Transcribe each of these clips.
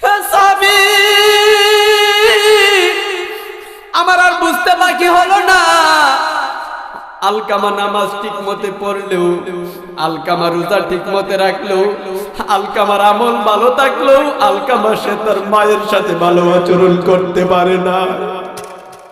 হে সাহাবী, আমার আর বুঝতে বাকি হলো না। আলকামা নামাজ ঠিক মতে পড়লেও, আলকামা রোজা ঠিক মতে রাখলেও, আলকামার আমল ভালো থাকলেও, আলকামা সে তার মায়ের সাথে ভালো আচরণ করতে পারে না।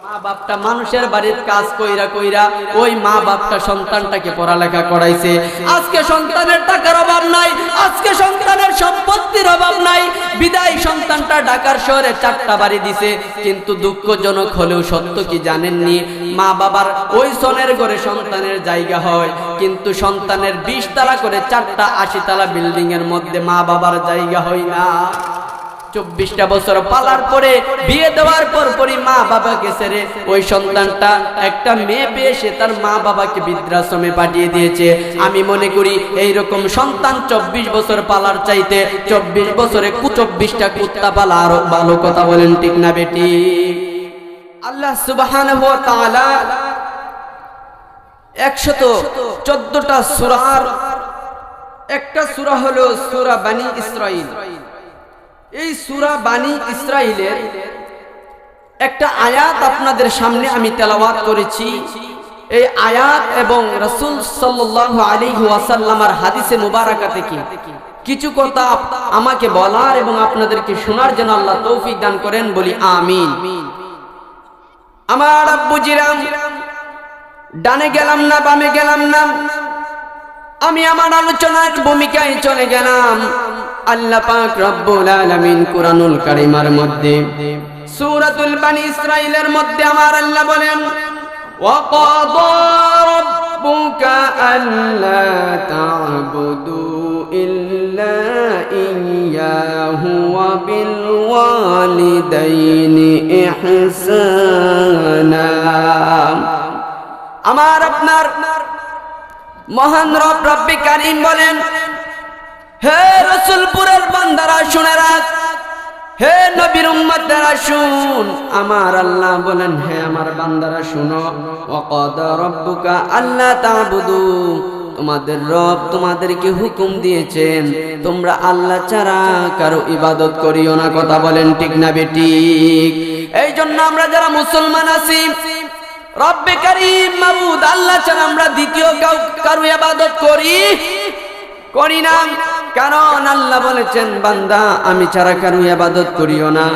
মা বাপটা মানুষের বাড়ির কাজ কইরা কইরা ওই মা বাপটা সন্তানটাকে পড়ালেখা করাইছে। আজকে সন্তানের টাকার অভাব নাই, আজকে সন্তানের সম্পত্তির অভাব নাই, বিদায় সন্তানটা ঢাকার শহরে 4টা বাড়ি দিছে। কিন্তু দুঃখজনক হলেও সত্য কি জানেননি, মা বাবার ওই সনের ঘরে সন্তানের জায়গা হয়, কিন্তু সন্তানের 20 তলা করে 4টা 80 তলা বিল্ডিং এর মধ্যে মা বাবার জায়গা হয় না। 24টা বছর পালার পরে, বিয়ে দেওয়ার পরই মা বাবাকে ছেড়ে ওই সন্তানটা একটা মেয়ে পেয়ে সে তার মা বাবাকে বৃদ্ধাশ্রমে পাঠিয়ে দিয়েছে। আমি মনে করি এইরকম সন্তান 24 বছর পালার চাইতে 24 বছরে 24টা কুত্তা পালা আরো ভালো। কথা বলেন ঠিক না বেটি? আল্লাহ সুবহানাহু ওয়া তাআলা 114টা সূরার একটা সূরা হলো সূরা বানী ইসরাঈল। এই সূরা বানী ইসরাঈলের একটা আয়াত আপনাদের সামনে আমি তেলাওয়াত করেছি। এই আয়াত এবং রাসূল সাল্লাল্লাহু আলাইহি ওয়াসাল্লামের হাদিসে মুবারাকা থেকে কিছু কথা আমাকে বলার এবং আপনাদেরকে শোনার জন্য আল্লাহ তৌফিক দান করেন, বলি আমিন। আমার আব্বুজিরাম, ডানে গেলাম না বামে গেলাম না, আমি আমার আলোচনার ভূমিকায় চলে গেলাম। আল্লাহ পাক রব্বুল আলামিন কুরআনুল কারীমের মধ্যে সূরাতুল বানী ইসরাঈলের মধ্যে আমার আল্লাহ বলেন, ওয়া ক্বাদা রাব্বুকা আল্লা তা'বুদু ইল্লা ইয়্যাহু ওয়া বিল ওয়ালিদাইনি ইহসানা। আমার আপনার মহান রব রব্বে কারীম বলেন, হে রাসূলপুরের বান্দারা শুনে রাখ, হে নবীর উম্মতরা শুন। আমার আল্লাহ বলেন, হে আমার বান্দারা শুনো, ওয়া ক্বাদা রাব্বুকা আল্লা তা'বুদু, তোমাদের রব তোমাদেরকে হুকুম দিয়েছেন তোমরা আল্লাহ ছাড়া কারো ইবাদত করিও না। কথা বলেন ঠিক না বেঠিক? এই জন্য আমরা যারা মুসলমান আছি, রব্বে কারীম মাবুদ আল্লাহ ছাড়া আমরা দ্বিতীয় কারো ইবাদত করি না। কারণ আল্লাহ বলেছেন, বান্দা আমি ছাড়া কারো ইবাদত করিও না।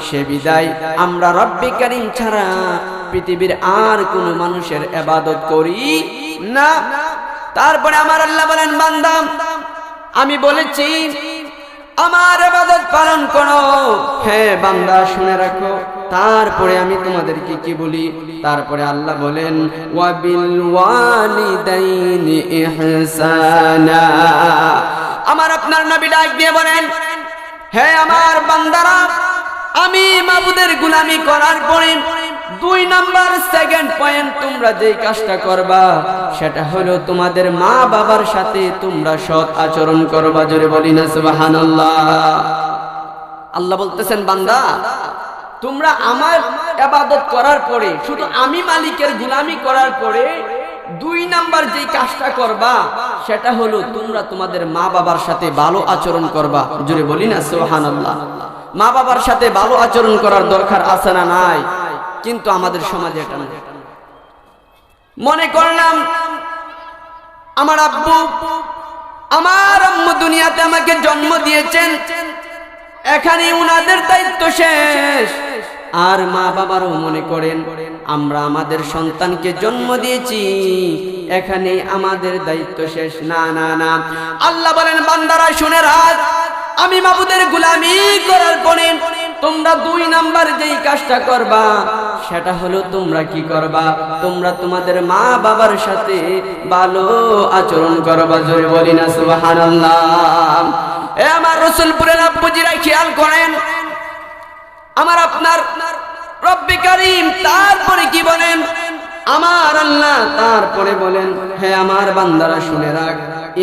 সে বিদায় আমরা রব্বে কারীম ছাড়া পৃথিবীর আর কোন মানুষের ইবাদত করি না। তারপরে আমার আল্লাহ বলেন, বান্দা আমি বলেছি আমার ইবাদত পালন করো। হ্যাঁ বান্দা শুনে রাখো, তারপরে আমি তোমাদেরকে কি বলি? তারপরে আল্লাহ বলেন, ওয়া বিল ওয়ালিদাইনি ইহসানা। আমার আপনার নবী ডাক দিয়ে বলেন, হে আমার বান্দারা, আমি মাবুদের গোলামি করার পরে 2 নাম্বার সেকেন্ড পয়েন্ট তোমরা যেই কাজটা করবা সেটা হলো তোমাদের মা বাবার সাথে তোমরা সৎ আচরণ করবা। জোরে বলি না সুবহানাল্লাহ। আল্লাহ বলতেছেন, বান্দা তোমরা আমার ইবাদত করার পরে, শুধু আমি মালিকের গোলামি করার পরে 2 নাম্বার যেই কাজটা করবা সেটা হলো তোমরা তোমাদের মা বাবার সাথে ভালো আচরণ করবা। জোরে বলি না সুবহানাল্লাহ। মা বাবার সাথে ভালো আচরণ করার দরকার আছে না নাই? কিন্তু আমাদের সমাজে এটা নেই। মনে করলাম আমার আব্বু আমার আম্মু দুনিয়াতে আমাকে জন্ম দিয়েছেন, এখানে উনাদের দায়িত্ব শেষ। আর মা বাবারও মনে করেন আমরা আমাদের সন্তানকে জন্ম দিয়েছি, এখানে আমাদের দায়িত্ব শেষ। না না না, আল্লাহ বলেন, বান্দারা শুনে রাখ, আমি মাবুদের গোলামি করার পরে তোমরা 2 নাম্বার যেই কাজটা করবা সেটা হলো তোমরা কি করবা? তোমরা তোমাদের মা বাবার সাথে ভালো আচরণ করবা। জোরে বলি না সুবহানাল্লাহ। এ আমার রাসূলপুরের আব্বুজিরা খেয়াল করেন, আমার আপনার রব্বে কারীম তারপরে কি বলেন? আমার আল্লাহ তারপরে বলেন, হে আমার বান্দারা শুনে রাখ,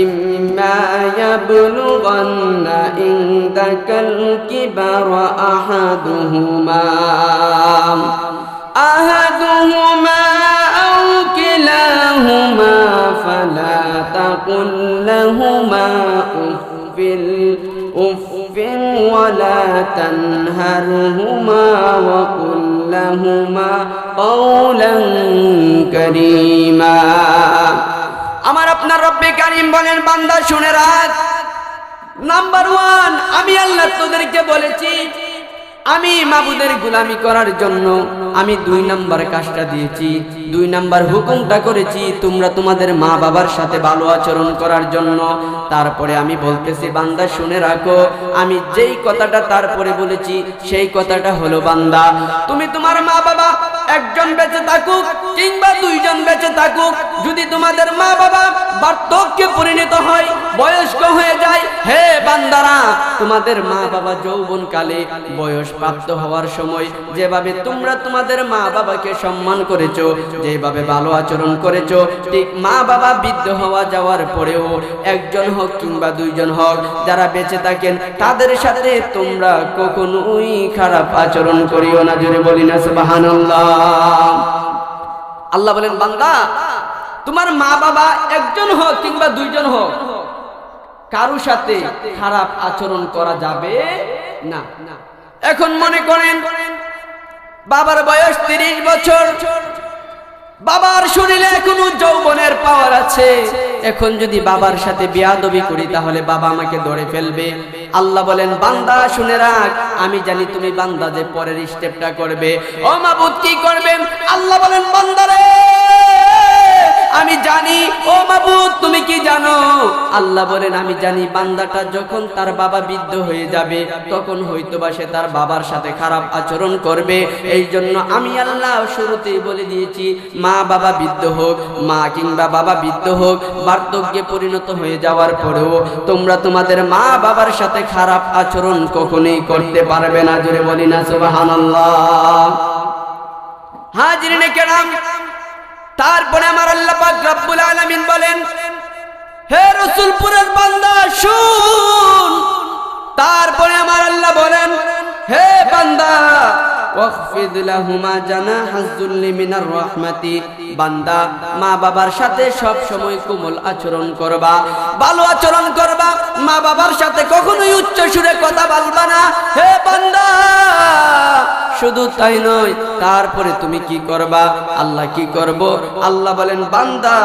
ইম্মা ইয়াবলুগান্না ইনদাকাল কিবারা আহাদুহুমা আও কিলাহুমা ফালা তাকুল লাহুমা উফিন ولا تنهرهما وقل لهما قولا كريما আমার আপনার রব্বে কারীম বলেন বান্দা শুনে রাখ নাম্বার 1 আমি আল্লাহ তোদেরকে বলেছি আমি মাবুদের গোলামি করার জন্য আমি 2 নাম্বার কাজটা দিয়েছি 2 নাম্বার হুকুমটা করেছি তোমরা তোমাদের মা বাবার সাথে ভালো আচরণ করার জন্য তারপরে আমি বলতেছি বান্দা শুনে রাখো আমি যেই কথাটা তারপরে বলেছি সেই কথাটা হলো বান্দা তুমি তোমার মা বাবা একজন বেঁচে থাকুক কিংবা 2 জন বেঁচে থাকুক যদি তোমাদের মা বাবা বার্ধক্যে পরিণত হয় বয়স্ক হয়ে যায় হে বান্দারা তোমাদের মা বাবা যৌবনকালে বয়স প্রাপ্ত হওয়ার সময় যেভাবে তোমরা তোমাদের মা বাবাকে সম্মান করেছো যেভাবে ভালো আচরণ করেছো ঠিক মা বাবা বৃদ্ধ হওয়া যাওয়ার পরেও একজন হোক কিংবা 2 জন হোক যারা বেঁচে থাকেন তাদের সাথে তোমরা কখনোই খারাপ আচরণ করিও না জোরে বলি না সুবহানাল্লাহ আল্লাহ বলেন বান্দা তোমার মা বাবা একজন হোক কিংবা 2 জন হোক কারো সাথে খারাপ আচরণ করা যাবে না এখন মনে করেন বাবার বয়স 30 বছর বাবার শরীরে এখনো যৌবনের পাওয়ার আছে এখন যদি বাবার সাথে বেয়াদবি করি তাহলে বাবা আমাকে ধরে ফেলবে আল্লাহ বলেন বান্দা শুনে রাখ আমি জানি তুমি বান্দা যে পরের স্টেপটা করবে ও মাবুদ কি করবে আল্লাহ বলেন বান্দারে আমি জানি ও মাবুদ তুমি কি জানো আল্লাহ বলেন আমি জানি বান্দাটা যখন তার বাবা বৃদ্ধ হয়ে যাবে তখন হয়তোবা সে তার বাবার সাথে খারাপ আচরণ করবে এই জন্য আমি আল্লাহ শুরুতেই বলে দিয়েছি মা বাবা বৃদ্ধ হোক মা কিংবা বাবা বৃদ্ধ হোক বার্ধক্যে পরিণত হয়ে যাওয়ার পরেও তোমরা তোমাদের মা বাবার সাথে খারাপ আচরণ কখনোই করতে পারবে না জোরে বলি না সুবহানাল্লাহ হাজিরিনে কেরাম তারপরে আমার আল্লাহ পাক রব্বুল আলামিন বলেন হে রাসূলপুরের বান্দা শুন তারপরে আমার আল্লাহ বলেন হে বান্দা ওয়াখফিদ লাহুমা জানাহাজ যুল্লি মিনার রাহমাতি বান্দা মা বাবার সাথে সব সময় কোমল আচরণ করবা ভালো আচরণ করবা মা বাবার সাথে কখনোই উচ্চ সুরে কথা বলবা না হে বান্দা শুধু তাই নয় তারপরে তুমি কি করবা আল্লাহ কি করব আল্লাহ বলেন বান্দা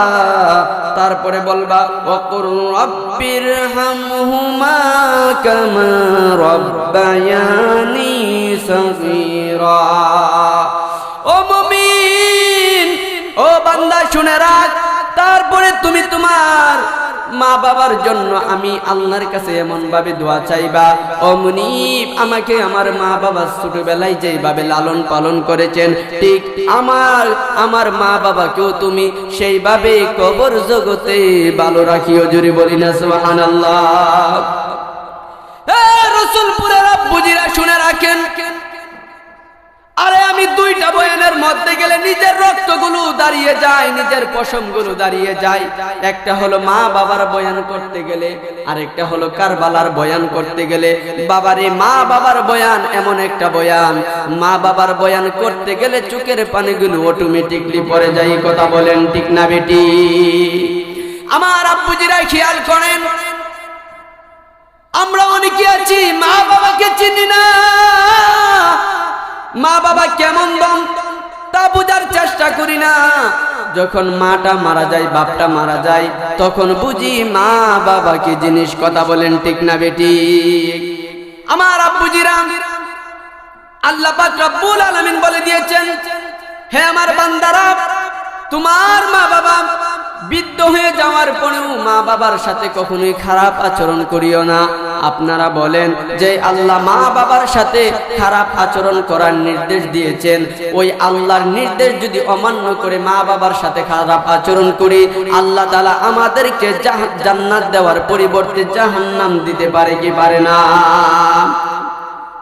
তারপরে বলবা ওয়াকুর রাব্বিরহামহুমা কামা রাব্বায়ানি সগীরা ও মুমিন ও বান্দা শুনে রাখ তারপরে তুমি তোমার মা বাবার জন্য আমি আল্লাহর কাছে এমন ভাবে দোয়া চাইবা ও মুনিব আমাকে আমার মা বাবা ছোটবেলায় যেভাবে লালন পালন করেছেন ঠিক আমার মা বাবাকেও তুমি সেইভাবে কবর জগতে ভালো রাখিও জোরে বলি না সুবহানাল্লাহ হে রাসূলপুরের আব্বুজিরা শুনে রাখেন আরে আমি 2টা বয়ানের মধ্যে গেলে নিজের রক্তগুলো দাঁড়িয়ে যায় নিজের পশমগুলো দাঁড়িয়ে যায় একটা হলো মা বাবার বয়ান করতে গেলে আরেকটা হলো কারবালার বয়ান করতে গেলে বাবারে মা বাবার বয়ান এমন একটা বয়ান মা বাবার বয়ান করতে গেলে চোখের পানিগুলো অটোমেটিকলি পড়ে যায় কথা বলেন ঠিক না বেটি আমার আব্বুজিরা খেয়াল করেন আমরা অনেকে আছি মা বাবাকে চিনি না মা বাবা কেমন দম তা বুঝার চেষ্টা করি না যখন মাটা মারা যায় বাপটা মারা যায় তখন বুঝি মা বাবা কি জিনিস কথা বলেন ঠিক না বেটি আমার আব্বুজিরা আল্লাহ পাক রব্বুল আলামিন বলে দিয়েছেন হে আমার বান্দারা তোমার মা বাবা বৃদ্ধ হয়ে যাওয়ার পরেও মা বাবার সাথে কখনোই খারাপ আচরণ করিও না আপনারা বলেন যে আল্লাহ মা বাবার সাথে খারাপ আচরণ করার নির্দেশ দিয়েছেন ওই আল্লাহর নির্দেশ যদি অমান্য করে মা বাবার সাথে খারাপ আচরণ করি আল্লাহ তাআলা আমাদেরকে জান্নাত দেওয়ার পরিবর্তে জাহান্নাম দিতে পারে কি পারে না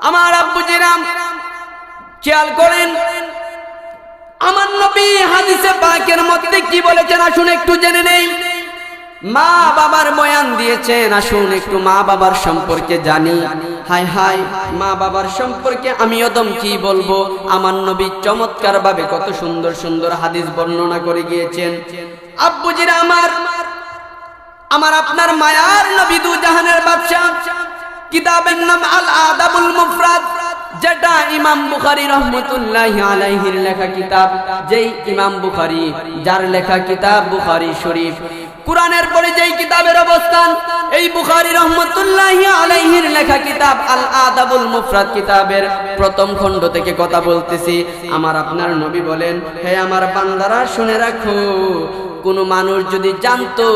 আমার আব্বুজিরা খেয়াল করেন আমার নবী হাদিসে পাকের মধ্যে কি বলেছেন আসুন একটু জেনে নেই মা বাবার বয়ান দিয়েছেন আসুন একটু মা বাবার সম্পর্কে জানি হায় হায় মা বাবার সম্পর্কে আমি অদম কি বলবো আমার নবী চমৎকার ভাবে কত সুন্দর সুন্দর হাদিস বর্ণনা করে গিয়েছেন আব্বুজিরা আমার আপনার মায়ার নবী দু জাহানের বাদশা কিতাবের নাম আল আদাবুল মুফরাদ, যেটা ইমাম বুখারী রহমতুল্লাহি আলাইহির লেখা কিতাব। যেই ইমাম বুখারী, যার লেখা কিতাব বুখারী শরীফ, কুরআনের পরে যেই কিতাবের অবস্থান, এই বুখারী রহমতুল্লাহি আলাইহির লেখা কিতাব আল আদাবুল মুফরাদ কিতাবের প্রথম খণ্ড থেকে কথা বলতেছি। আমার আপনার নবী বলেন, হে আমার বান্দারা শুনে রাখো, কোন মানুষ যদি জানতো,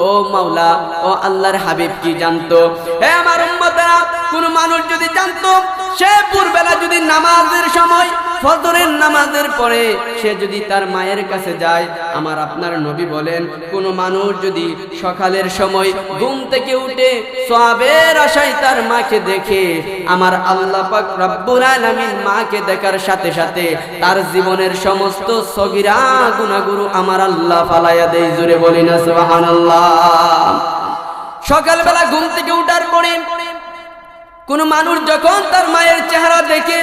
ও মাওলা, ও আল্লাহর হাবিব কি জানতো, হে আমার উম্মতেরা, কোন মানুষ যদি জানতো সে ভোরবেলা যদি নামাজের সময়, ফজরের নামাজের পরে সে যদি তার মায়ের কাছে যায়, আমার আপনার নবী বলেন, কোন মানুষ যদি সকালের সময় ঘুম থেকে উঠে সওয়াবের আশায় তার মাকে দেখে, আমার আল্লাহ পাক রব্বুল আলামিন মাকে দেখার সাথে সাথে তার জীবনের সমস্ত সগীরা গুনাহগুলো আমার আল্লাহ ফালাইয়া দেয়। জোরে বলি না সুবহানাল্লাহ। সকালবেলা ঘুম থেকে উঠার পরে কোন মানুষ যখন তার মায়ের চেহারা দেখে,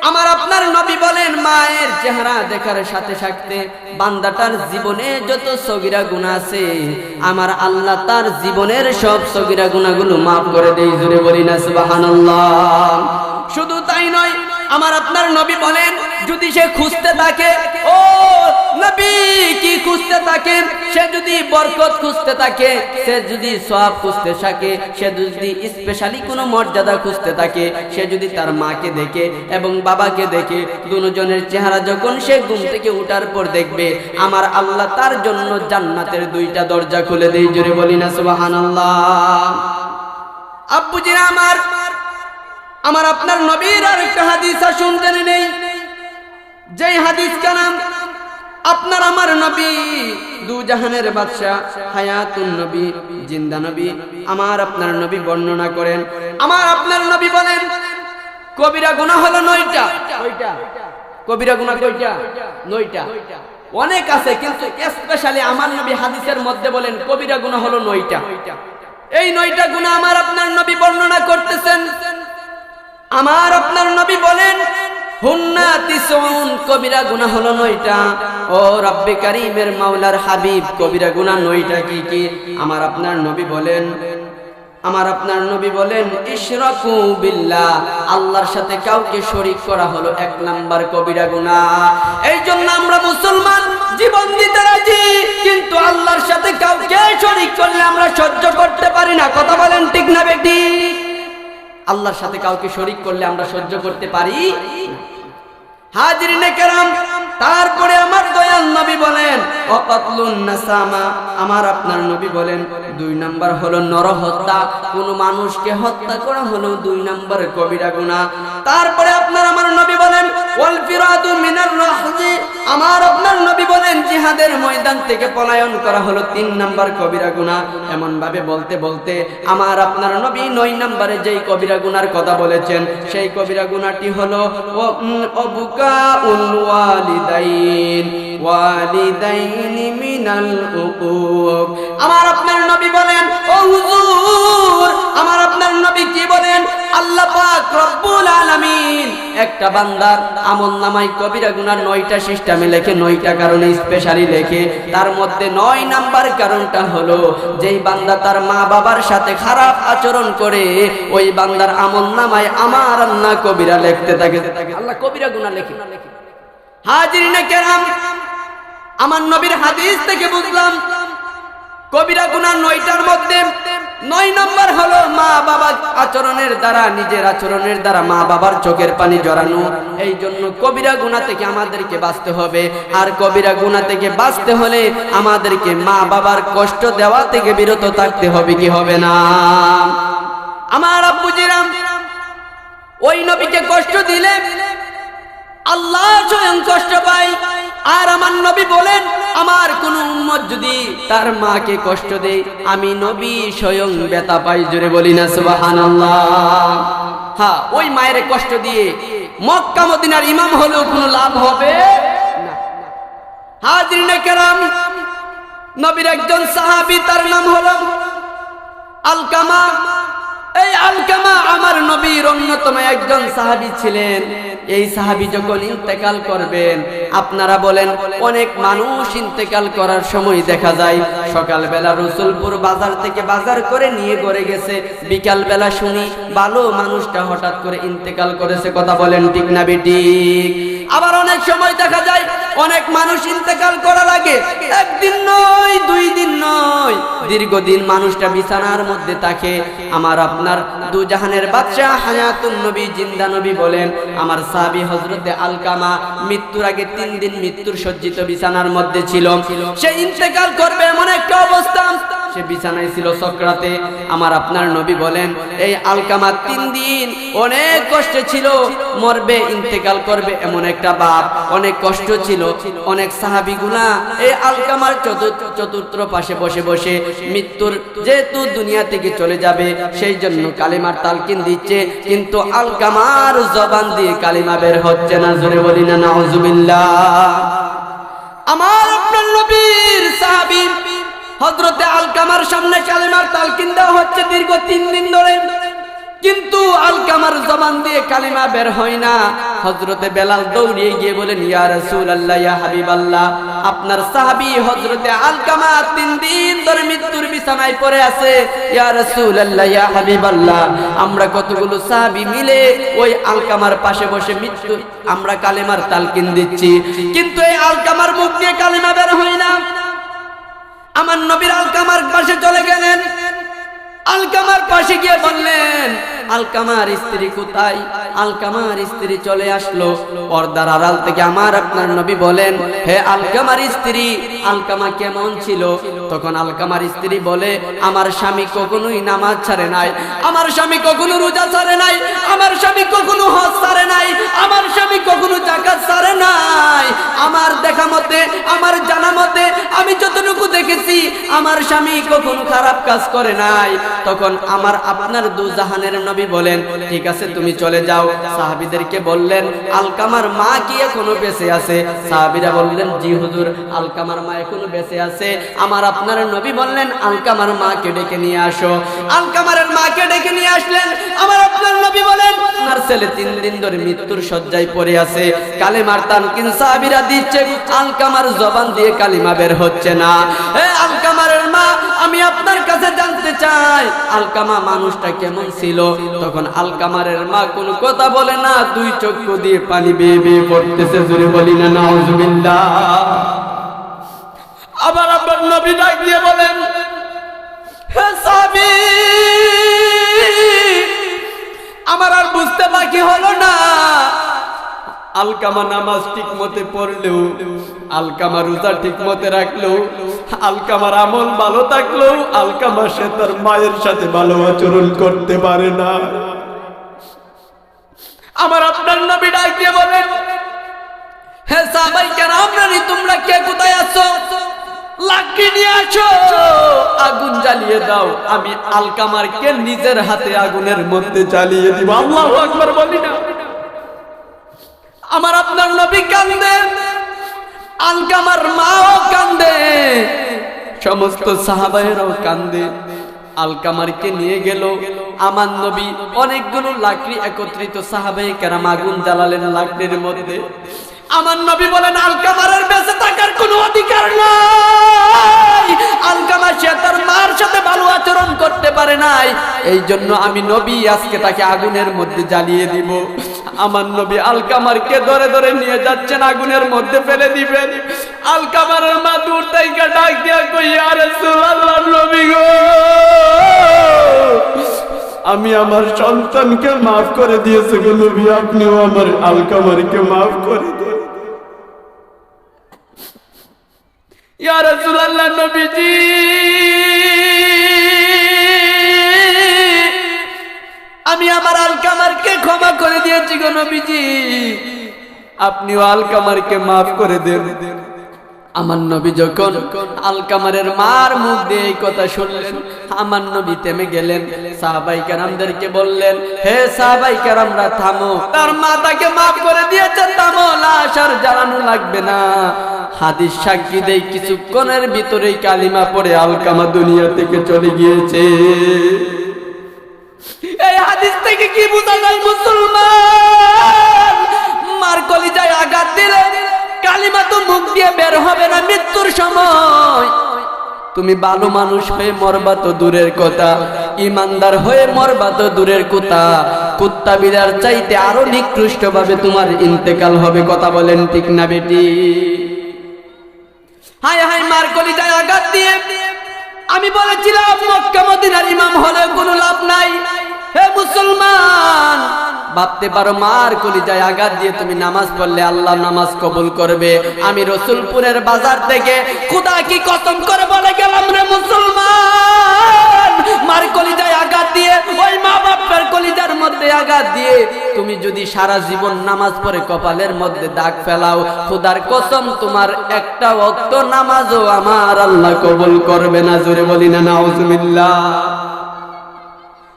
আমার আপনার নবী বলেন, মায়ের চেহারা দেখার সাথে সাথে বান্দাটার জীবনে যত সগীরা গুনাহ আছে, আমার আল্লাহ তার জীবনের সব সগীরা গুনাহগুলো মাফ করে দেয়। জোরে বলি না সুবহানাল্লাহ। শুধু তাই নয়, আমার আপনার নবী বলেন, যদি সে খুঁজতে থাকে, ও নবী কি খুঁজতে থাকে, সে যদি বরকত খুঁজতে থাকে, সে যদি সওয়াব খুঁজতে থাকে, সে যদি স্পেশালি কোনো মর্যাদা খুঁজতে থাকে, সে যদি তার মাকে দেখে এবং বাবাকে দেখে, দুজনের চেহারা যখন সে ঘুম থেকে উঠার পর দেখবে, আমার আল্লাহ তার জন্য জান্নাতের দুইটা দরজা খুলে দেয়। জোরে বলি না সুবহানাল্লাহ। আব্বুজিরা আমার আপনার নবীর আরেকটা হাদিস আসুন জেনে নেই। যেই হাদিস কালাম আপনার আমার নবী, দু জাহানের বাদশা, হায়াতুন নবী, জিন্দা নবী, আমার আপনার নবী বর্ণনা করেন। আমার আপনার নবী বলেন, কবিরা গুনাহ হলো 9টা। কবিরা গুনাহ কয়টা? 9টা। অনেক আছে, কিন্তু স্পেশালি আমার নবী হাদিসের মধ্যে বলেন কবিরা গুনাহ হলো 9টা। এই 9টা গুনাহ আমার আপনার নবী বর্ণনা করতেছেন। আমার আপনার নবী বলেন, হুন্না তিসউন, কবিরা গুনাহ হলো 9টা। ও রব্বে কারীমের মাওলার হাবিব, কবিরা গুনাহ 9টা কি কি? আমার আপনার নবী বলেন, ইশরাকু বিল্লাহ, আল্লাহর সাথে কাউকে শরীক করা হলো 1 নাম্বার কবিরা গুনাহ। এই জন্য আমরা মুসলমান জীবন দিতে রাজি, কিন্তু আল্লাহর সাথে কাউকে শরীক করলে আমরা সহ্য করতে পারি না। কথা বলেন ঠিক না বেটি? আল্লাহর সাথে কাউকে শরীক করলে আমরা সহ্য করতে পারি। হাজিরিনে কেরাম, তারপরে আমার দয়াল নবী বলেন, ওয়াকাতলুন নাসামা, আমার আপনার নবী বলেন 2 নাম্বার হলো নরহত্যা, কোন মানুষকে হত্যা করা হলো 2 নাম্বার কবিরা গুনাহ। তারপরে আপনার আমার নবী বলেন, ওয়াল ফিরাদু মিনার রাহজি, আমার আপনার নবী বলেন জিহাদের ময়দান থেকে পলায়ন করা হলো 3 নাম্বার কবিরা গুনাহ। এমন ভাবে বলতে বলতে আমার আপনার নবী 9 নম্বরে যেই কবিরা গুনার কথা বলেছেন, সেই কবিরা গুনাহটি হলো অবুকাউল ওয়ালিদাইন মিনাল উকুক। আমার আপনার নবী বলেন, ও হুজুর, আমার আপনার নবী কি বলেন? আল্লাহ পাক রব্বুল আলামিন একটা বান্দার আমলনামায় কবিরা গুনাহ 9টা সিস্টেমে লেখে, 9টা কারণে স্পেশালি লেখে। তার মধ্যে 9 নাম্বার কারণটা হলো, যেই বান্দা তার মা বাবার সাথে খারাপ আচরণ করে, ওই বান্দার আমলনামায় আমার আল্লাহ কবিরা লিখতে থাকে, আল্লাহ কবিরা গুনাহ লেখে। হাজিরিনে কেরাম, আমার নবীর হাদিস থেকে বুঝলাম কবিরা গুনাহ 9টার মধ্যে 9 নম্বর হলো মা বাবা আচরণের দ্বারা, নিজের আচরণের দ্বারা মা বাবার চোখের পানি জড়ানো। এই জন্য কবিরা গুনাহ থেকে আমাদেরকে বাঁচতে হবে। আর কবিরা গুনাহ থেকে বাঁচতে হলে আমাদেরকে মা বাবার কষ্ট দেওয়া থেকে বিরত থাকতে হবে, কি হবে না? আমার আব্বুজিরা, ওই নবীকে কষ্ট দিলে আল্লাহ স্বয়ং কষ্ট পায়। আর আমার নবী বলেন, আমার কোন উম্মত যদি তার মাকে কষ্ট দেয়, আমি নবী স্বয়ং ব্যথা পাই। জোরে বলি না সুবহানাল্লাহ। হ্যাঁ, ওই মায়ের কষ্ট দিয়ে মক্কা মদিনার ইমাম হলেও কোনো লাভ হবে না। হাজিরিনে কেরাম, নবীর একজন সাহাবী, তার নাম হলো আলকামা। এই আলকামা আমার নবীর অন্যতম একজন সাহাবী ছিলেন। এই সাহাবী যখন ইন্তেকাল করবেন, আপনারা বলেন অনেক মানুষ ইন্তেকাল করার সময় দেখা যায় সকালবেলা রসুলপুর বাজার থেকে বাজার করে নিয়ে ঘরে গেছে, বিকালবেলা শুনি ভালো মানুষটা হঠাৎ করে ইন্তেকাল করেছে। কথা বলেন ঠিক না বেঠিক? আবার অনেক সময় দেখা যায় অনেক মানুষ ইন্তেকাল করা লাগে, একদিন নয়, 2 দিন নয়, দীর্ঘদিন মানুষটা বিছানার মধ্যে থাকে। আমার আপনার দু জাহানের বাদশা হায়াতুন নবী জিন্দা নবী বলেন, আমার সাহাবী হযরতে আলকামা মৃত্যুর আগে 3 দিন মৃত্যুর সজ্জিত বিছানার মধ্যে ছিল। সে ইন্তেকাল করবে এমন একটা অবস্থা, সে বিছানায় ছিল সকরাতে। আমার আপনার নবী বলেন, এই আলকামা 3 দিন অনেক কষ্টে ছিল, মরবে, ইন্তেকাল করবে এমন একটা ভাব, অনেক কষ্ট ছিল। অনেক সাহাবীগুলা এই আলকামার চতুর্থ পাশে বসে বসে মৃত্যুর যেহেতু দুনিয়া থেকে চলে যাবে সেই জন্য কালিমার তালকিন দিচ্ছে, কিন্তু আলকামার জবান দিয়ে কালিমা বের হচ্ছে না। জোরে বলি না নাউজুবিল্লাহ। আমার আপনার নবীর সাহাবী হযরতে আলকামার সামনে কালিমার তালকিন দেওয়া হচ্ছে দীর্ঘ 3 দিন ধরে, কিন্তু আলকামার জবান দিয়ে কালিমা বের হয় না। হযরতে বেলাল দৌড়িয়ে গিয়ে বলেন, ইয়া রাসূলুল্লাহ, ইয়া হাবিবাল্লাহ, আপনার সাহাবী হযরতে আলকামা 3 দিন ধরে মৃত্যুর বিছানায় পড়ে আছে। ইয়া রাসূলুল্লাহ, ইয়া হাবিবাল্লাহ, আমরা কতগুলো সাহাবী মিলে ওই আলকামার পাশে বসে মৃত্যু আমরা কালিমার তালকিন দিচ্ছি, কিন্তু এই আলকামার মুখ দিয়ে কালিমা বের হয় না। আমার নবীর আলকামার পাশে চলে গেলেন, আলকামার পাশে গিয়ে বললেন, আলকামার স্ত্রী কোথায়? আলকামার স্ত্রী চলে আসলো পর্দার আড়াল থেকে। আমার আপনার নবী বলেন, হে আলকামার স্ত্রী, আলকামা কেমন ছিল? তখন আলকামার স্ত্রী বলে, আমার স্বামী কখনোই নামাজ ছাড়ে নাই, আমার স্বামী কখনো রোজা ছাড়ে নাই, আমার স্বামী কখনো হজ ছাড়ে নাই, আমার স্বামী কখনো যাকাত ছাড়ে নাই। আমার দেখা মতে, আমার জানা মতে, আমি যতটুকু দেখেছি আমার স্বামী কখনো খারাপ কাজ করে নাই। তখন আমার আপনার দু জাহানের নবী বলেন, ঠিক আছে তুমি চলে যাও। সাহাবীদেরকে বললেন, আলকামার মা কি এখনো বেঁচে আছে? সাহাবীরা বললেন, জি হুজুর, আলকামার মা এখনো বেঁচে আছে। আমার আপনার নবী বললেন, আলকামার মাকে ডেকে নিয়ে আসো। আলকামার মাকে ডেকে নিয়ে আসলেন। আমার আপনার নবী বলেন, আমার ছেলে 3 দিন ধরে মৃত্যুর শয্যায় পড়ে আছে, কালিমার তালকিন সাহাবীরা দিচ্ছে, আলকামার জবান দিয়ে কালিমা বের হচ্ছে না। হে আলকামার মা, আমি আপনার কাছে জানতে চাই আলকামা মানুষটা কেমন ছিল? তখন আলকামারের মা কোনো কথা বলে না, 2 চক্ষু দিয়ে পানি বেয়ে বেয়ে পড়তেছে। জোরে বলি না নাউজুবিল্লাহ। আবার আপনার নবী ডাক দিয়ে বলেন, হে সাহাবী, আমার আর বুঝতে বাকি হলো না, আলকামা নামাজ ঠিক মতে পড়লেও, আলকামা রোজা ঠিক মতে রাখলেও, আলকামার আমল ভালো থাকলেও আলকামা সে তার মায়ের সাথে ভালো আচরণ করতে পারে না। আমার আপনার নবী ডাক দিয়ে বলেন, হে সাহাবায়ে কেরাম, তোমরা কে কোথায় আছো? লাকড়ি নিয়ে আসো, আগুন জ্বালিয়ে দাও, আমি আলকামারকে নিজের হাতে আগুনের মধ্যে জ্বালিয়ে দিব। আল্লাহু আকবার বলি না। আমার আপনার নবী কান্দে, আলকামার মাও কান্দে, সমস্ত সাহাবায়েরাও কান্দে। আলকামারকে নিয়ে গেল আমার নবী, অনেকগুলো লাকড়ি একত্রিত সাহাবায়ে কেরাম আগুন জ্বালালেন লাকড়ির মধ্যে। আমার নবী বলেন, আলকামারের বেঁচে থাকার কোনো অধিকার নাই। আলকামা সে তার মার সাথে ভালো আচরণ করতে পারে নাই, এই জন্য আমি নবী আজকে তাকে আগুনের মধ্যে জ্বালিয়ে দিব। আমার নবী আলকামারকে ধরে ধরে নিয়ে যাচ্ছেন, আগুনের মধ্যে ফেলে দিবেন। আলকামারের মা দূর থেকে ডাক দিয়া কই, ইয়া রাসূলুল্লাহ, নবী গো, আমি আমার সন্তানকে মাফ করে দিয়েছি গো নবী, আপনিও আমার আলকামারকে মাফ করে দেন। ইয়া রাসূলুল্লাহ, নবীজি, আমি আমার আলকামারকে ক্ষমা করে দিয়েছি গো নবীজি, আপনিও আলকামারকে মাফ করে দেন। আমার নবী যখন আলকামারের মার মুখ দিয়ে এই কথা শুনলেন, আমার নবী থেমে গেলেন। সাহাবায়ে কেরামদেরকে বললেন, হে সাহাবায়ে কেরামরা থামো, তার মা তাকে মাফ করে দিয়েছে, থামো, লাশ আর জ্বালানো লাগবে না। হাদিস সাক্ষী দেই, কিছুক্ষণের ভিতরেই কালিমা পড়ে আলকামা দুনিয়া থেকে চলে গিয়েছে। এই হাদিস থেকে কি বোঝা যায় মুসলমান? মার কলিজায় আঘাত দিলে কালিমা তো মুখ দিয়ে বের হবে না মৃত্যুর সময়। তুমি ভালো মানুষ হয়ে মরবা তো দূরের কথা, ইমানদার হয়ে মরবা তো দূরের কথা, কুত্তা বিড়ার চাইতে আরো নিকৃষ্ট ভাবে তোমার ইন্তেকাল হবে। কথা বলেন ঠিক না বেটি? হায় হায়, মার কলিজায় আঘাত দিয়ে আমি বলেছিলাম মক্কা মদিনার ইমাম হলে কোনো লাভ নাই। হে মুসলমান, ভাবতে পারো মার কলিজায় আঘাত দিয়ে তুমি নামাজ পড়লে আল্লাহ নামাজ কবুল করবে। আমি রসুলপুরের বাজার থেকে খোদা কি কসম করে বলে গেলাম রে মুসলমান, মার কলিজায় আঘাত দিয়ে, ওই মা বাবার কলিজার মধ্যে আঘাত দিয়ে তুমি যদি সারা জীবন নামাজ পড়ে কপালের মধ্যে দাগ ফেলাও, খোদার কসম তোমার একটা ওয়াক্ত নামাজও আমার আল্লাহ কবুল করবে না। জোরে বলি না নাউজুবিল্লাহ।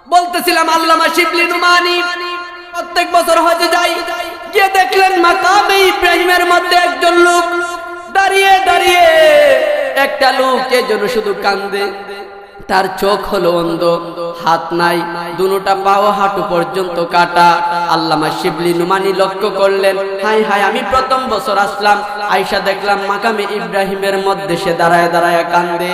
বলতেছিলাম আল্লামা শিবলি নুমানি প্রত্যেক বছর হজে যাই, গিয়ে দেখলেন মাকামে ইব্রাহিমের মধ্যে একজন লোক দাঁড়িয়ে দাঁড়িয়ে, একটা লোক এর জন্য শুধু কান্দে, তার চোখ হলো অন্ধ, হাত নাই, দুটা পাও হাঁটু পর্যন্ত কাটা। আল্লামা শিবলি নুমানি লক্ষ্য করলেন, হাই হাই, আমি প্রথম বছর আসলাম, আয়েশা দেখলাম মাকামে ইব্রাহিমের মধ্যে সে দাঁড়ায় দাঁড়ায় কান্দে।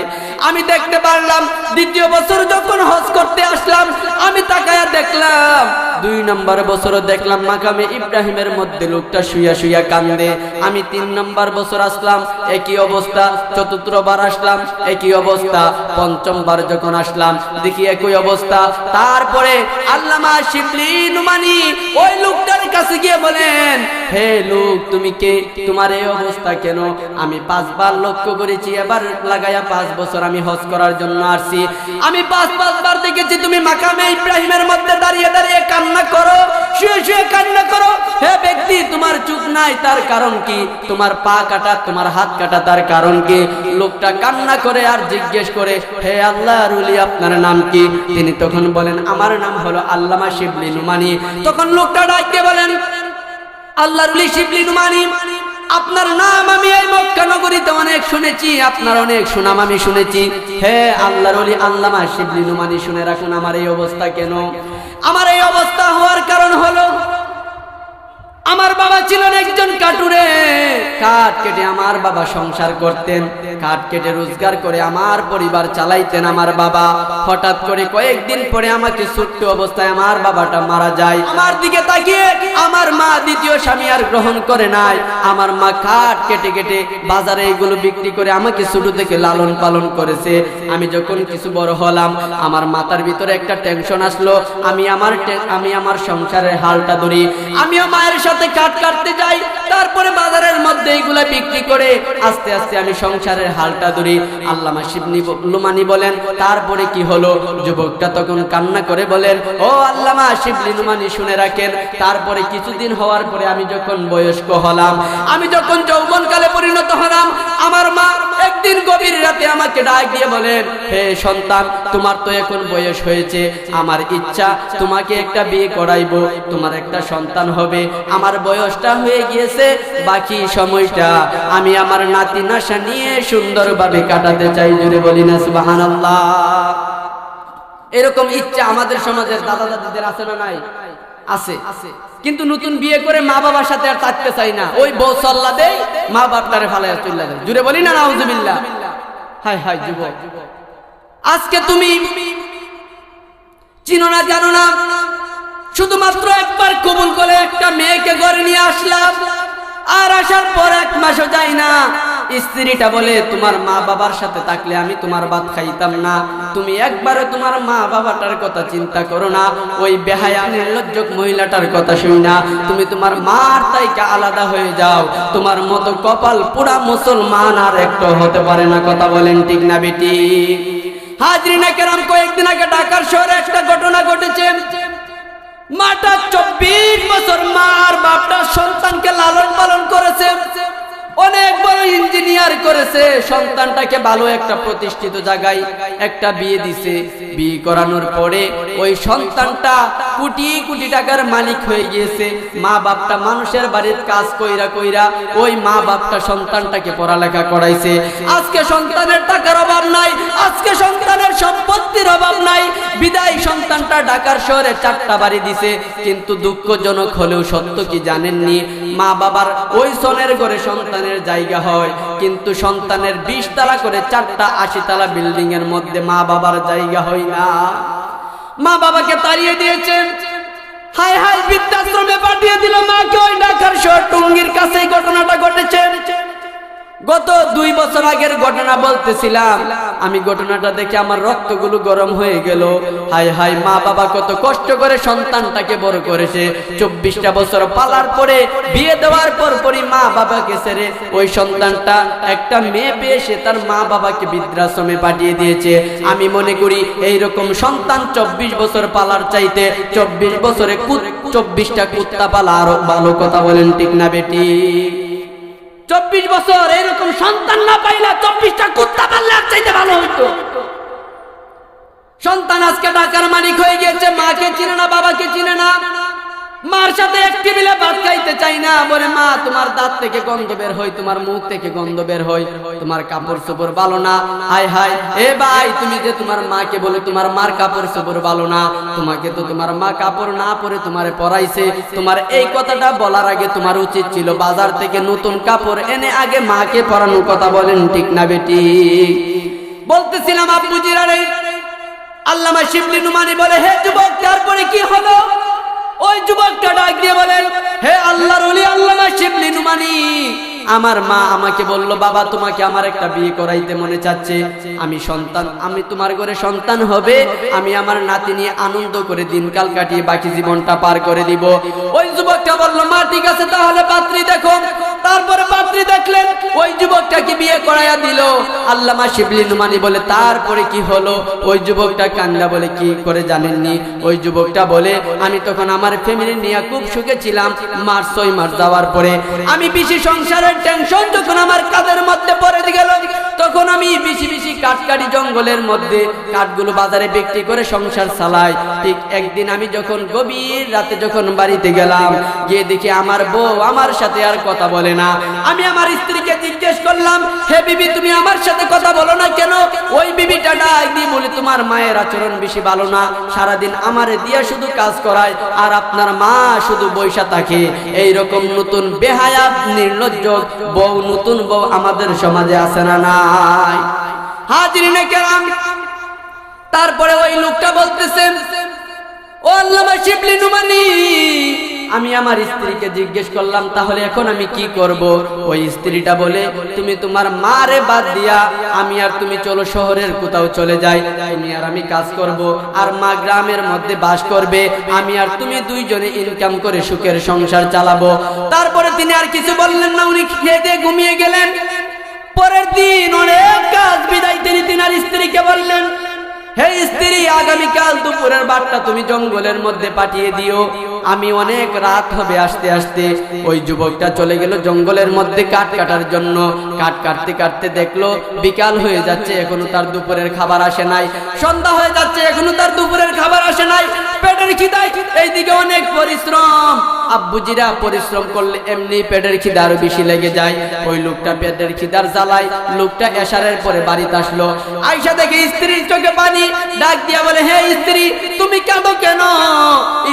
আমি দেখতে পারলাম দ্বিতীয় বছর যখন হজ করতে আসলাম, আমি তাকায়া দেখলাম 2 নম্বর বছরও দেখলাম মাকামে ইব্রাহিমের মধ্যে লোকটা শুইয়া শুইয়া কান্দে। আমি 3 নম্বর বছর আসলাম, একই অবস্থা। চতুর্থবার আসলাম, একই অবস্থা। পঞ্চমবার যখন আসলাম দেখি একই অবস্থা। তারপরে আল্লামা শিবলি নুমানি ওই লোকটার কাছে গিয়ে বলেন, হে লোক, তুমি কে? তোমার এই অবস্থা কেন? আমি 5 বার লক্ষ্য করেছি, এবার লাগায়া 5 বছর আমি হজ করার জন্য আসছি। আমি 5 বার দেখেছি তুমি মাকামে ইব্রাহিমের মধ্যে দাঁড়িয়ে দাঁড়িয়ে কান্না করো, শুয়ে শুয়ে কান্না করো। হে ব্যক্তি, তোমার চোখ নাই, তার কারণ কি? তোমার পা কাটা, তোমার হাত কাটা, তার কারণ কি? লোকটা কান্না করে আর জিজ্ঞেস করে, হে আল্লাহর ওলি, আপনার নাম কি? তিনি তখন বলেন, আমার নাম হলো আল্লামা শিবলি নুমানি। তখন লোকটা ডাকতে বলেন, আল্লাহর ওলি শিবলি নুমানি, আপনার নাম আমি এই মক্কা নগরীতে অনেক শুনেছি, আপনার অনেক সুনাম আমি শুনেছি। হে আল্লাহর ওলি আল্লামা শিবলি নুমানি, শুনে রাখুন আমার এই অবস্থা কেন। আমার এই অবস্থা হওয়ার কারণ হলো, আমার বাবা ছিলেন একজন কাটুরে, কাঠ কেটে আমার বাবা সংসার করতেন, কাঠ কেটে রোজগার করে আমার পরিবার চালাইতেন আমার বাবা। হঠাৎ করে কয়েকদিন পরে আমাকে ছোট্ট অবস্থায় আমার বাবাটা মারা যায়। আমার দিকে তাকিয়ে আমার মা দ্বিতীয় স্বামী আর গ্রহণ করে নাই। আমার মা কাঠ কেটে কেটে বাজারে এগুলো বিক্রি করে আমাকে ছোট থেকে লালন পালন করেছে। আমি যখন কিছু বড় হলাম, আমার মাথার ভিতরে একটা টেনশন আসলো, আমি আমার সংসারের হালটা ধরি। আমিও মায়ের সাথে কাঠ কাটতে যাই, তারপরে বাজারের মধ্যে এগুলা বিক্রি করে আস্তে আস্তে আমি সংসারের হালটা ধরি। আল্লামা শিবলি নুমানি বলেন, তারপরে কি হলো? যুবকটা তখন কান্না করে বলেন, ও আল্লামা শিবলি নুমানি, শুনে রাখেন, তারপরে কিছুদিন হওয়ার পরে আমি যখন বয়স্ক হলাম, আমি যখন যৌবনকালে পরিণত হলাম, আমার মা একদিন গভীর রাতে আমাকে ডাক দিয়ে বলেন, হে সন্তান, তোমার তো এখন বয়স হয়েছে, আমার ইচ্ছা তোমাকে একটা বিয়ে করাইবো, তোমার একটা সন্তান হবে। আমার বয়সটা হয়ে গিয়েছে, বাকি সময়টা আমি আমার নাতি নাশা নিয়ে সুন্দরভাবে কাটাতে চাই। জুড়ে বলি না সুবহানাল্লাহ। এরকম ইচ্ছা আমাদের সমাজের দাদা দাদিদের আছে না নাই? আছে। কিন্তু নতুন বিয়ে করে মা বাবার সাথে আর থাকতে চাই না, ওই বউ সল্লা দেয়, মা বাপটারে ফালাইয়া চলে যায়। জুড়ে বলি না নাউজুবিল্লাহ। হায় হায় যুবক, আজকে তুমি চিনো না জানো না, শুধুমাত্র একবার কবুল করে একটা মেয়েকে ঘরে নিয়ে আসলাম, আর আসার পর 1 মাসও যায় না, স্ত্রীটা বলে, তোমার মা বাবার সাথে থাকলে আমি তোমার ভাত খাইতাম না। তুমি একবারও তোমার মা বাবাটার কথা চিন্তা করো না, ওই বেহায়া নির্লজ্জক মহিলাটার কথা শুনি না, তুমি তোমার মার থেকে আলাদা হয়ে যাও। তোমার মতো কপাল পোড়া মুসলমান আর একটা হতে পারে না। কথা বলেন ঠিক না বেটি? হাজরিনে কেরাম, কয়েকদিন আগে ঢাকার শহরে একটা ঘটনা ঘটেছে। মাটা 24 বছর মার বাপটা সন্তানকে লালন পালন করেছে, অনেক বড় ইঞ্জিনিয়ার করেছে, সন্তানটাকে ভালো একটা প্রতিষ্ঠিত জায়গায় একটা বিয়ে দিছে। বিয়ে করানোর পরে ওই সন্তানটা কোটি কোটি টাকার মালিক হয়ে গিয়েছে। মা বাপটা মানুষের বাড়ির কাজ কইরা কইরা ওই মা বাপটা সন্তানটাকে পড়ালেখা করাইছে। আজকে সন্তানের টাকার অভাব নাই, আজকে সন্তানের সম্পত্তির অভাব নাই, বিদায় সন্তানটা ঢাকার শহরে 4টা বাড়ি দিছে। কিন্তু দুঃখজনক হলেও সত্য কি জানেননি, মা বাবার ওই সনের ঘরে সন্তানের জায়গা হয়, কিন্তু সন্তানের 20 তলা করে 4টা 80 তলা বিল্ডিং এর মধ্যে মা বাবার জায়গা হয় না। মা বাবাকে তাড়িয়ে দিয়েছেন, হায় হায় বৃদ্ধাশ্রমে পাঠিয়ে দিল মাকে। ওই ঢাকার শহর টঙ্গীর কাছে এই ঘটনাটা ঘটেছে। গত 2 বছর আগের ঘটনা বলতেছিলাম আমি। ঘটনাটা দেখে আমার রক্তগুলো গরম হয়ে গেল। হায় হায়, মা বাবা কত কষ্ট করে সন্তানটাকে বড় করেছে। 24টা বছর পালার পরে বিয়ে দেওয়ার পরই মা বাবাকে ছেড়ে ওই সন্তানটা একটা মেয়ে পেয়ে সে তার মা বাবাকে বৃদ্ধাশ্রমে পাঠিয়ে দিয়েছে। আমি মনে করি এইরকম সন্তান 24 বছর পালার চাইতে 24 বছরে 24টা কুত্তা পালা আরো ভালো। কথা বলেন ঠিক না বেটি? 24 বছর এরকম সন্তান না পাইলা 24টা কুত্তা পাললে আর চাইতে ভালো হইতো। সন্তান আজকে টাকার মালিক হয়ে গিয়েছে, মাকে চিনে না, বাবাকে চিনে না। মার সাথে এক টেবিলে ভাত খাইতে চাই না, বলে মা তোমার দাঁত থেকে গন্ধ বের হয়, তোমার মুখ থেকে গন্ধ বের হয়, তোমার কাপড় চোপড় ভালো না। হায় হায়, এ ভাই তুমি যে তোমার মাকে বলে তোমার মার কাপড় চোপড় ভালো না, তোমাকে তো তোমার মা কাপড় না পরে তোমারে পরাইছে। তোমার এই কথাটা বলার আগে তোমার উচিত ছিল বাজার থেকে নতুন কাপড় এনে আগে মাকে পরানোর। কথা বলেন ঠিক না বেটি? বলতেছিলাম আব্বুজিরা রে, আল্লামা শিবলি নুমানি বলে, হে যুবক তারপরে কি হলো? ওই যুবকটা ডাক দিয়ে বলেন, হে আল্লাহর ওলি আল্লামা শিবলি নুমানি, আমার মা আমাকে বলল বাবা তোমাকে আমার একটা বিয়ে করাইতে মনে চাচ্ছে। আমি সন্তান, আমি তোমার ঘরে সন্তান হবে, আমি আমার নাতি নিয়ে আনন্দ করে দিনকাল কাটিয়ে বাকি জীবনটা পার করে দিব। ওই যুবকটা বলল মা ঠিক আছে তাহলে পাত্রী দেখো। তারপরে পাত্রী দেখলেন, ওই যুবকটাকে বিয়ে করাইয়া দিল। আল্লামা শিবলি নুমানি বলে তারপরে কি হলো? ওই যুবকটা কান্দা বলে কি করে জানেননি? ওই যুবকটা বলে আমি তখন আমার ফ্যামিলি নিয়ে খুব সুখে ছিলাম। 6 মাস যাওয়ার পরে আমি বেশি সংসারের টেনশন যখন আমার কাঁধের মধ্যে পড়ে গেল, তখন আমি বেশি বেশি কাঠ কাটি জঙ্গলের মধ্যে, কাঠগুলো বাজারে বিক্রি করে সংসার চালাই। ঠিক একদিন আমি যখন গভীর রাতে যখন বাড়িতে গেলাম, গিয়ে দেখি আমার বউ আমার সাথে আর কথা বলে না। আমি আমার স্ত্রীকে জিজ্ঞেস করলাম, হে বিবি তুমি আমার সাথে কথা বলো না কেন? ওই বিবিটা ডাক দিয়ে বলে তোমার মায়ের আচরণ বেশি ভালো না, সারাদিন আমারে দিয়া শুধু কাজ করায়, আর আপনার মা শুধু বৈশা থাকে। এইরকম নতুন বেহায়া নির্লজ্জ বউ, নতুন বউ আমাদের সমাজে আছে না নাই? হাজিরিনে কেরাম, তারপরে ওই লোকটা বলতেছেন, ও আল্লামা শিবলি নুমানি, আমি আমার স্ত্রীকে জিজ্ঞেস করলাম তাহলে এখন আমি কি করব? ওই স্ত্রীটা বলে তুমি তোমার মারে বাদ দিয়া আমি আর তুমি চলো শহরের কোথাও চলে যাই, তুমি আর আমি কাজ করব, আর মা গ্রামের মধ্যে বাস করবে, আমি আর তুমি দুইজনে ইনকাম করে সুখের সংসার চালাবো। তারপরে তিনি আর কিছু বললেন না, উনি খেয়ে দিয়ে ঘুমিয়ে গেলেন। পরের দিন অনেক কাজ বিদায় তিনি তিনার স্ত্রীকে বললেন, হে স্ত্রী আগামীকাল দুপুরের বারটা তুমি জঙ্গলের মধ্যে পাঠিয়ে দিও, আমি অনেক রাত হবে আসতে আসতে। ওই যুবকটা চলে গেল জঙ্গলের মধ্যে কাঠ কাটার জন্য। কাঠ কাটতে কাটতে দেখলো বিকাল হয়ে যাচ্ছে, এখনো তার দুপুরের খাবার আসে নাই। সন্ধ্যা হয়ে যাচ্ছে, এখনো তার দুপুরের খাবার আসে নাই। পেটের খিদায় এইদিকে অনেক পরিশ্রম। আব্বুজিরা পরিশ্রম করলে এমনি পেটের খিদা আরো বেশি লেগে যায়। ওই লোকটা পেটের খিদার জ্বালায় লোকটা এশারের পরে বাড়িতে আসলো। আয়সা দেখে স্ত্রীর চোখে পানি, ডাক দিয়া বলে, হে স্ত্রী তুমি কাঁদো কেন?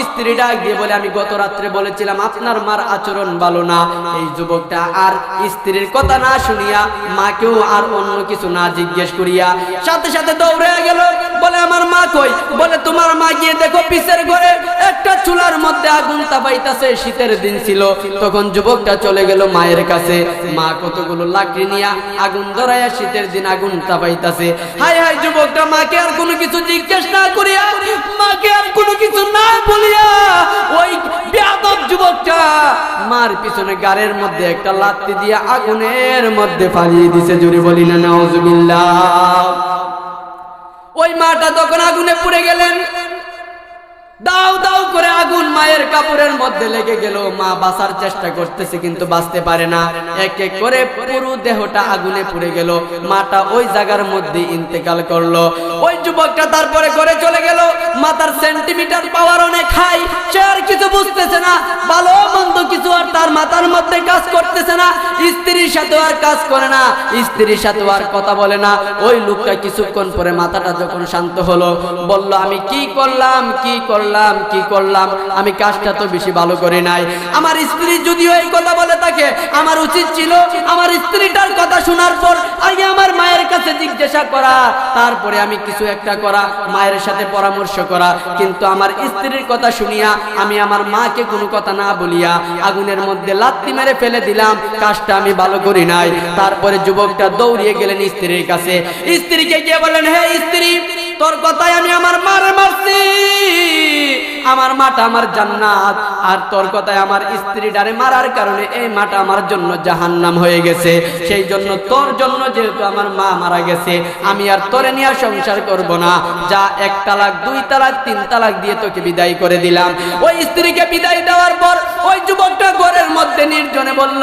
স্ত্রী ডাক দিয়ে বলে, আমি গত রাত্রে বলেছিলাম আপনার মার আচরণ ভালো না। এই যুবকটা আর স্ত্রীর কথা না শুনিয়া, মাকেও আর অন্য কিছু না জিজ্ঞেস করিয়া সাথে সাথে দৌড়ে গেল। বলে আমার মা কই? বলে তোমার মা গিয়ে দেখো পিছের ঘরে একটা চুলার মধ্যে আগুন তাপাইতাছে। শীতের দিন ছিল তখন। যুবকটা চলে গেল মায়ের কাছে। মা কতগুলো লাকড়ি নিয়া আগুন ধরাইয়া শীতের দিন আগুন তাপাইতাছে। হায় হায়, যুবকটা মাকে আর কোনো কিছু জিজ্ঞেস না করিয়া, মাকে আর কোনো কিছু না বলিয়া, ওই বেয়াদব যুবকটা মার পিছনে গাড়ির মধ্যে একটা লাত্তি দিয়া আগুনের মধ্যে ফালিয়ে দিছে। জোরে বলি না নাউজুবিল্লাহ। ওই মাটা তখন আগুনে পুড়ে গেলেন। দাও দাও করে আগুন মায়ের কাপড়ের মধ্যে লেগে গেল। মা বাঁচার চেষ্টা করতেছে কিন্তু বাঁচতে পারে না। এক এক করে পুরো দেহটা আগুনে পুড়ে গেল। মাটা ওই জায়গার মধ্যে ইন্তেকাল করলো। ওই যুবকটা তারপরে ঘরে চলে গেল। মাতার সেন্টিমিটার পাওয়ার অনেক হাই, সে আর কিছু বুঝতেছে না, ভালো মন্দ কিছু আর তার মাথার মধ্যে কাজ করতেছে না। স্ত্রীর সাথে আর কাজ করে না, স্ত্রীর সাথে আর কথা বলে না। ওই লোকটা কিছুক্ষণ পরে মাথাটা যখন শান্ত হলো, বলল আমি কি করলাম কি করলাম কি করলাম, আমি কাজটা তো বেশি ভালো করে নাই। আমার স্ত্রী যদিও এই কথা বলে থাকে, আমার উচিত ছিল আমার স্ত্রীটার কথা শোনার পর আগে আমার মায়ের কাছে জিজ্ঞাসা করা, তারপরে আমি কিছু একটা করা, মায়ের সাথে পরামর্শ করা। কিন্তু আমার স্ত্রীর কথা শুনিয়া আমি আমার মাকে কোনো কথা না বলিয়া আগুনের মধ্যে লাত্তি মেরে ফেলে দিলাম, কাজটা আমি ভালো করি নাই। তারপরে যুবকটা দৌড়িয়ে গেলেন স্ত্রীর কাছে। স্ত্রীকে গিয়ে বলেন, হে স্ত্রী, তোর কথায় আমি আমার মারে মারছি, আমার মাটা আমার জান্নাত, আর তোর কথায় আমার স্ত্রীটারে মারার কারণে এই মাটা আমার জন্য জাহান্নাম হয়ে গেছে। সেই জন্য তোর জন্য যেহেতু আমার মা মারা গেছে, আমি আর তোরে নিয়ে সংসার করব না। যা 1 তালাক 2 তালাক 3 তালাক দিয়ে তোকে বিদায় করে দিলাম। ওই স্ত্রীকে বিদায় দেওয়ার পর ওই যুবকটা ঘরের মধ্যে নির্জনে বলল,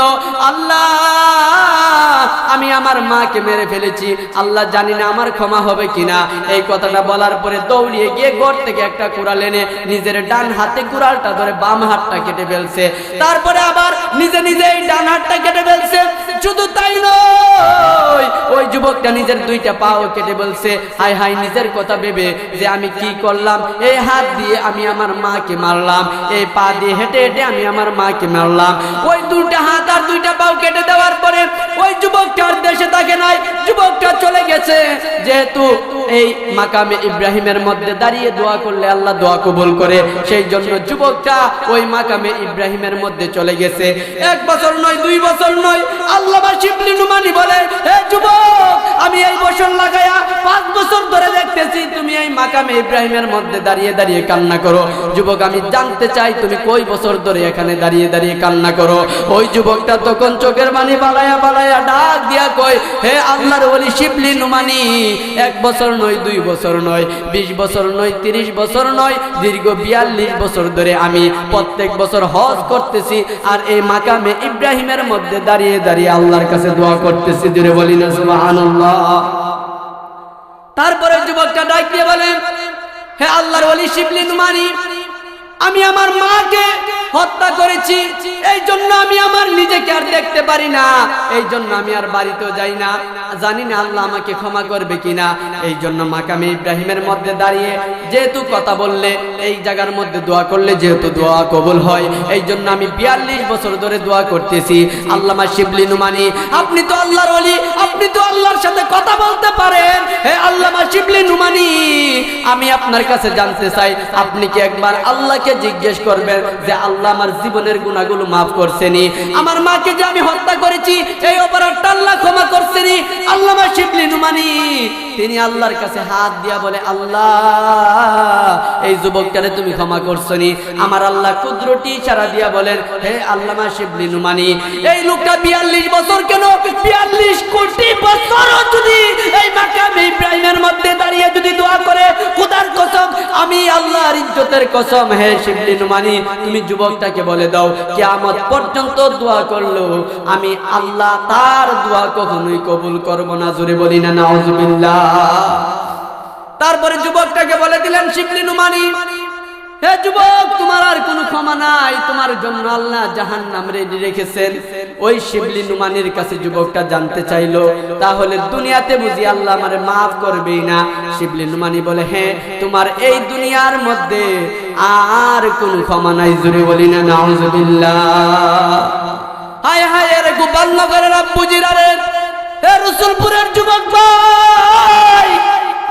আল্লাহ, আমি আমার মাকে মেরে ফেলেছি, আল্লাহ জানি না আমার ক্ষমা হবে কিনা। এই কথাটা বলার পরে দৌড়িয়ে গিয়ে ঘর থেকে একটা কুড়াল এনে নিজের ডান হাতে কুড়ালটা ধরে বাম হাতটা কেটে ফেলছে। তারপরে আবার নিজে নিজে এই ডান হাতটা কেটে ফেলছে। শুধু তাই নয়, ওই যুবকটা নিজের 2টা পাও কেটে ফেলছে। হাই হাই, নিজের কথা ভেবে যে আমি কি করলাম, এই হাত দিয়ে আমি আমার মাকে মারলাম, এই পা দিয়ে হেঁটে হেঁটে আমি আমার মাকে মারলাম। ওই 2টা হাত আর 2টা পাও কেটে দেওয়ার পরে ওই যুবকটা আর দেশে থাকে নাই, যুবকটা চলে গেছে। যেহেতু এই মাকামে ইব্রাহিমের মধ্যে দাঁড়িয়ে দোয়া করলে আল্লাহ দোয়া কবুল করে, সেই জন্য যুবকটা ওই মাকামে ইব্রাহিমের মধ্যে চলে গেছে। 1 বছর নয়, 2 বছর নয়, আল্লামা শিবলি নুমানি বলে, হে যুবক, আমি এই বছর লাগায়া 5 বছর ধরে দেখতেছি তুমি এই মাকামে ইব্রাহিমের মধ্যে দাঁড়িয়ে দাঁড়িয়ে কান্না করো। যুবক, আমি জানতে চাই তুমি কই বছর ধরে এখানে দাঁড়িয়ে দাঁড়িয়ে কান্না করো। ওই যুবকটা তখন চোখের পানি বালায়া বালায়া ডাক দিয়া কয়, হে আল্লাহর ওলি শিবলি নুমানি, 1 বছর নয়, 2 বছর নয়, 20 বছর নয়, 30 বছর নয়, দীর্ঘ 42 বছর ধরে আমি প্রত্যেক বছর হজ করতেছি আর এই মাকামে ইব্রাহিমের মধ্যে দাঁড়িয়ে দাঁড়িয়ে আল্লাহর কাছে দোয়া করতেছি। জোরে বলি না সুবহানাল্লাহ। তারপরে যুবকটা ডাক দিয়ে বলেন, হে আল্লাহর ওলি শিবলি নুমানি, আমি আমার মাকে হত্যা করেছি, এই জন্য আমি আমার নিজেকে আর দেখতে পারি না, এই জন্য আমি আর বাড়িতেও যাই না, জানি না আল্লাহ আমাকে ক্ষমা করবে কিনা। এই জন্য মাকামে ইব্রাহিমের মধ্যে দাঁড়িয়ে যেহেতু কথা বললে, এই জায়গার মধ্যে দোয়া করলে যেহেতু দোয়া কবুল হয়, এই জন্য আমি 42 বছর ধরে দোয়া করতেছি। আল্লামা শিবলি নুমানি, আপনি তো আল্লাহর ওলি, আপনি তো আল্লাহর সাথে কথা বলতে পারেন। হে আল্লামা শিবলি নুমানি, আমি আপনার কাছে জানতে চাই, আপনি কি একবার আল্লাহকে জিজ্ঞেস করবেন যে আল্লাহ আমার জীবনের গুনাহগুলো মাফ করছেনি, আমার মাকে যে আমি হত্যা করেছি এই অপরাধটা আল্লাহ ক্ষমা করছেনি। আল্লামা শিবলি নুমানি তিনি আল্লাহর কাছে হাত দিয়া বলে, আল্লাহ, এই যুবকটারে তুমি ক্ষমা করছনি। আমার আল্লাহ কুদরতি ইশারা দিয়া বলেন, হে আল্লামা শিবলি নুমানি, এই লোকটা 42 বছর কেন 42 কোটি বছরও যদি এই মাকামে ইব্রাহিমের মধ্যে দাঁড়িয়ে যদি দোয়া করে, খোদার কসম, আমি আল্লাহর ইজ্জতের কসম, হে শিবলি নুমানি, তুমি যুবকটাকে বলে দাও কিয়ামত পর্যন্ত দোয়া করলো আমি আল্লাহ তার দোয়া কখনোই কবুল করব না। জোরে বলি না নাউজুবিল্লাহ। তারপরে যুবকটাকে বলে দিলেন শিবলি নুমানি, হে যুবক, তোমার আর কোনো ক্ষমা নাই, তোমার জন্য আল্লাহ জাহান্নাম রেডি রেখেছেন। ওই শিবলি নুমানির কাছে যুবকটা জানতে চাইলো, তাহলে দুনিয়াতে বুঝি আল্লাহ আমারে মাফ করবেই না? শিবলি নুমানি বলে, হ্যাঁ, তোমার এই দুনিয়ার মধ্যে আর কোনো ক্ষমা নাই। জোরে বলি না নাউজুবিল্লাহ। হায় হায় রে গোপালনগরের আব্বুজিরা রে, হে রসুলপুরের যুবক ভাই,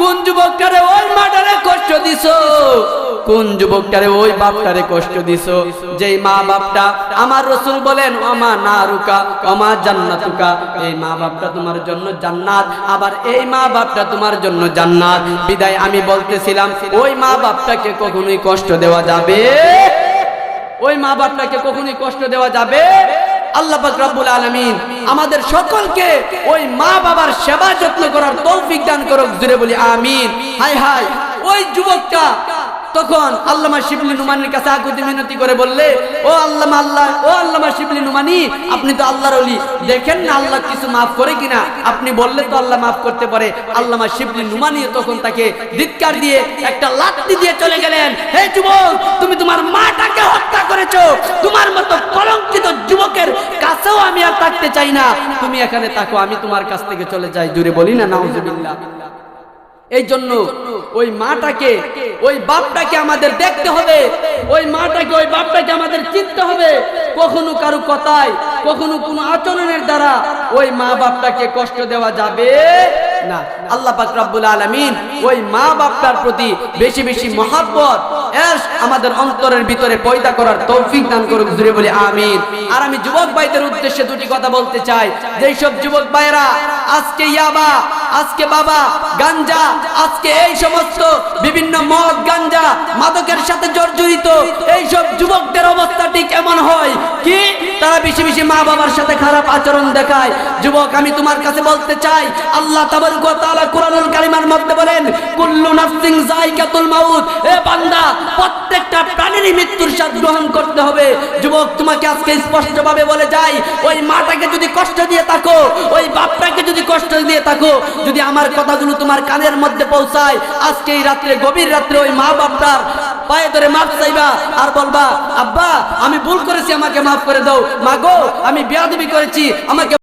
কোন যুবকটারে ওই মাটারে কষ্ট দিছো, কোন যুবকটারে ওই বাপটারে কষ্ট দিছো, যেই মা বাপটা আমার রসুল বলেন ওমা নারুকা ওমা জান্নাতুকা, এই মা বাপটা তোমার জন্য জান্নাত, আবার এই মা বাপটা তোমার জন্য জান্নাত। বিদায় আমি বলতেছিলাম, ওই মা বাপটাকে কখনোই কষ্ট দেওয়া যাবে? ওই মা বাপটাকে কখনোই কষ্ট দেওয়া যাবে? আল্লাহ পাক রব্বুল আলামিন আমাদের সকলকে ওই মা বাবার সেবা যত্ন করার তৌফিক দান করুক। জোরে বলি আমিন। হায় হায়, ওই যুবকটা তখন আল্লামা শিবলি নুমানির কাছে আকুতি মিনতি করে বললে, ও আল্লামা শিবলি নুমানি, আপনি তো আল্লাহর ওলি, দেখেন না আল্লাহ কিছু মাফ করে কিনা, আপনি বললে তো আল্লাহ মাফ করতে পারে। আল্লামা শিবলি নুমানি তখন তাকে ধিক্কার দিয়ে একটা লাথি দিয়ে চলে গেলেন। হে যুবক, তুমি তোমার মাটাকে হত্যা করেছো, তোমার মতো কলঙ্কিত যুবকের কাছেও আমি আর থাকতে চাই না, তুমি এখানে থাকো, আমি তোমার কাছ থেকে চলে যাই। জুড়ে বলি না নাউজুবিল্লাহ। এই জন্য ওই মাটাকে, ওই বাপটাকে আমাদের দেখতে হবে, ওই মাটাকে, ওই বাপটাকে আমাদের চিনতে হবে। কখনো কারো কথায়, কখনো কোনো আচরণের দ্বারা ওই মা বাপটাকে কষ্ট দেওয়া যাবে না। আল্লাহ পাক রব্বুল আলামিন ওই মা বাপটার প্রতি বেশি বেশি মহব্বত, ইশক আমাদের অন্তরের ভিতরে পয়দা করার তৌফিক দান করুক। জুড়ে বলি আমিন। আর আমি যুবক ভাইদের উদ্দেশ্যে দুটি কথা বলতে চাই। যেই সব যুবক ভাইরা আজকে ইয়াবা, আজকে বাবা গাঞ্জা, আজকে এই সমস্ত বিভিন্ন মদ গাঞ্জা মাদকের সাথে জড়িত, এই সব যুবকদের অবস্থাটি কেমন হয় কি, তারা বেশি বেশি মা বাবার সাথে খারাপ আচরণ দেখায়। যুবক, আমি তোমার কাছে বলতে চাই, আল্লাহ তাবারক ওয়া তাআলা কুরআনুল কারীমের মধ্যে বলেন, কুল্লু নাফসিন যায়কাতুল মাউত। এ বান্দা, প্রত্যেকটা প্রাণীরই মৃত্যুর স্বাদ গ্রহণ করতে হবে। যুবক, তোমাকে আজকে স্পষ্টভাবে বলে যাই, ওই মাটাকে যদি কষ্ট দিয়ে থাকো, ওই বাপটাকে যদি কষ্ট দিয়ে থাকো, যদি আমার কথাগুলো তোমার কানের মধ্যে পৌঁছায়, আজকে এই রাত্রে, গভীর রাত্রে ওই মা বাপটার পায়ে ধরে মাফ চাইবা আর বলবা, আব্বা আমি ভুল করেছি, আমাকে মাফ করে দাও, মা গো আমি বেয়াদবি করেছি, আমাকে